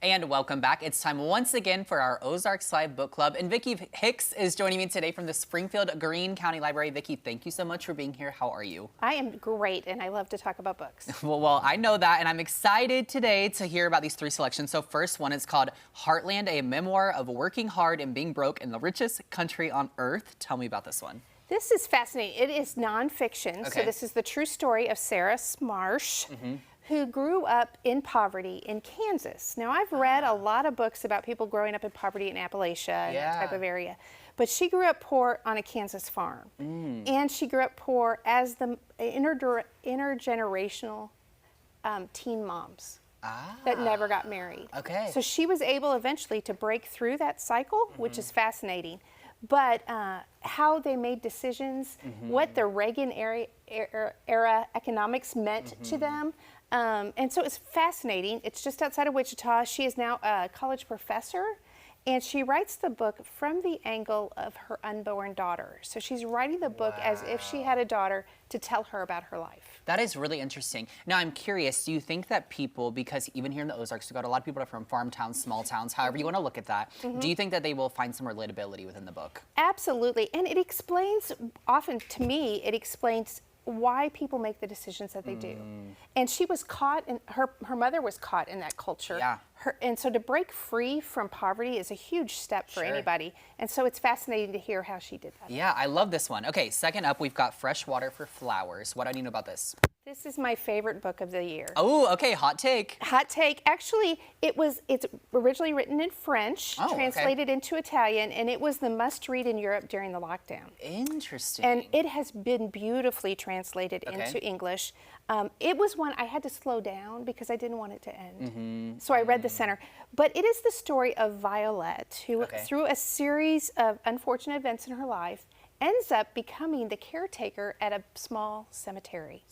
And welcome back. It's time once again for our Ozarks Live Book Club. And Vicki Hicks is joining me today from the Springfield Greene County Library. Vicki, thank you so much for being here. How are you? I am great, and I love to talk about books. Well, I know that, and I'm excited today to hear about these three selections. So first one is called Heartland, a memoir of working hard and being broke in the richest country on earth. Tell me about this one. This is fascinating. It is nonfiction, so this is the true story of Sarah Marsh, who grew up in poverty in Kansas. Now, I've read a lot of books about people growing up in poverty in Appalachia and that type of area, but she grew up poor on a Kansas farm. And she grew up poor as the intergenerational teen moms that never got married. So she was able eventually to break through that cycle, which is fascinating. But how they made decisions, what the Reagan era economics meant to them. And so it's fascinating. It's just outside of Wichita. She is now a college professor, and she writes the book from the angle of her unborn daughter. So she's writing the book as if she had a daughter to tell her about her life. That is really interesting. Now, I'm curious, do you think that people, because even here in the Ozarks, we've got a lot of people that are from farm towns, small towns, however you want to look at that, do you think that they will find some relatability within the book? Absolutely. And it explains, often to me, it explains why people make the decisions that they do. And she was caught, and her mother was caught in that culture. And so to break free from poverty is a huge step for anybody. And so it's fascinating to hear how she did that. Yeah, I love this one. Okay, second up, we've got Fresh Water for Flowers. What do I need to know about this? This is my favorite book of the year. Oh, okay, hot take. Hot take. Actually, it's originally written in French, translated into Italian, and it was the must-read in Europe during the lockdown. Interesting. And it has been beautifully translated into English. It was one I had to slow down because I didn't want it to end. So I read the center. But it is the story of Violet, who through a series of unfortunate events in her life, ends up becoming the caretaker at a small cemetery.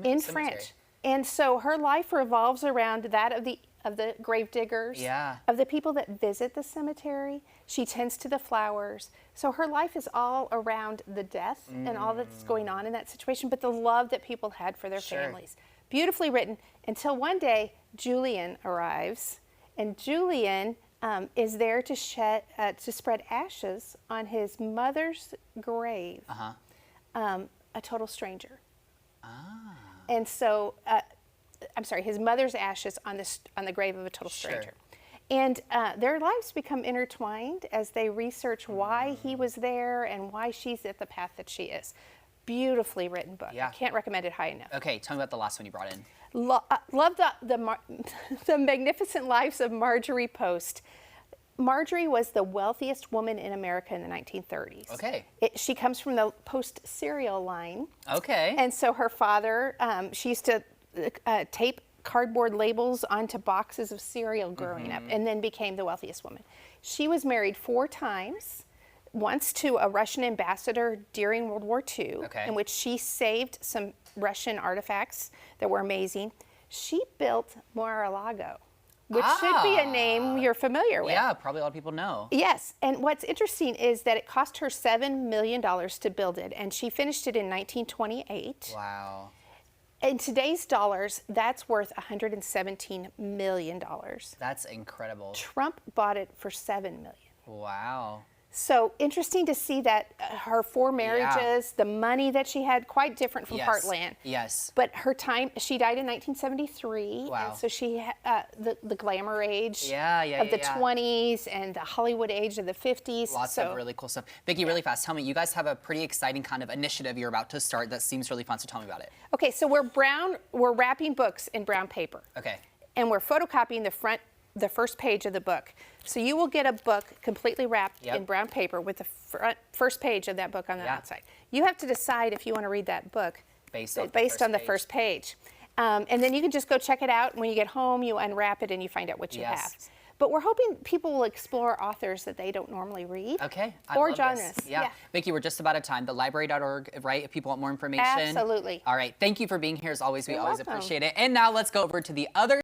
In French. And so her life revolves around that of the grave diggers, of the people that visit the cemetery. She tends to the flowers. So her life is all around the death and all that's going on in that situation, but the love that people had for their families. Beautifully written, until one day Julian arrives, and Julian is there to spread ashes on his mother's grave, a total stranger. And so, I'm sorry, his mother's ashes on the grave of a total stranger. And their lives become intertwined as they research why he was there and why she's at the path that she is. Beautifully written book. I can't recommend it high enough. Okay, tell me about the last one you brought in. Love the Magnificent Lives of Marjorie Post. Marjorie was the wealthiest woman in America in the 1930s. She comes from the Post cereal line. And so her father, she used to tape cardboard labels onto boxes of cereal growing up, and then became the wealthiest woman. She was married 4 times. Once to a Russian ambassador during World War II, in which she saved some Russian artifacts that were amazing. She built Mar-a-Lago, which should be a name you're familiar with. Yeah, probably a lot of people know. Yes, and what's interesting is that it cost her $7 million to build it, and she finished it in 1928. Wow. In today's dollars, that's worth $117 million. That's incredible. Trump bought it for $7 million. Wow. So interesting to see that her 4 marriages, the money that she had, quite different from Heartland. But her time, she died in 1973. And so she had the glamour age of the 20s and the Hollywood age of the 50s. Lots of really cool stuff. Vicki, really fast, tell me, you guys have a pretty exciting kind of initiative you're about to start that seems really fun, so tell me about it. Okay, so we're wrapping books in brown paper. And we're photocopying the first page of the book. So you will get a book completely wrapped in brown paper with the first page of that book on the outside. You have to decide if you want to read that book based on the first page. And then you can just go check it out. When you get home, you unwrap it and you find out what you have. But we're hoping people will explore authors that they don't normally read. Or genres. Vicki, we're just about out of time. Thelibrary.org, right? If people want more information. Absolutely. All right. Thank you for being here as always. We always appreciate it. And now let's go over to the other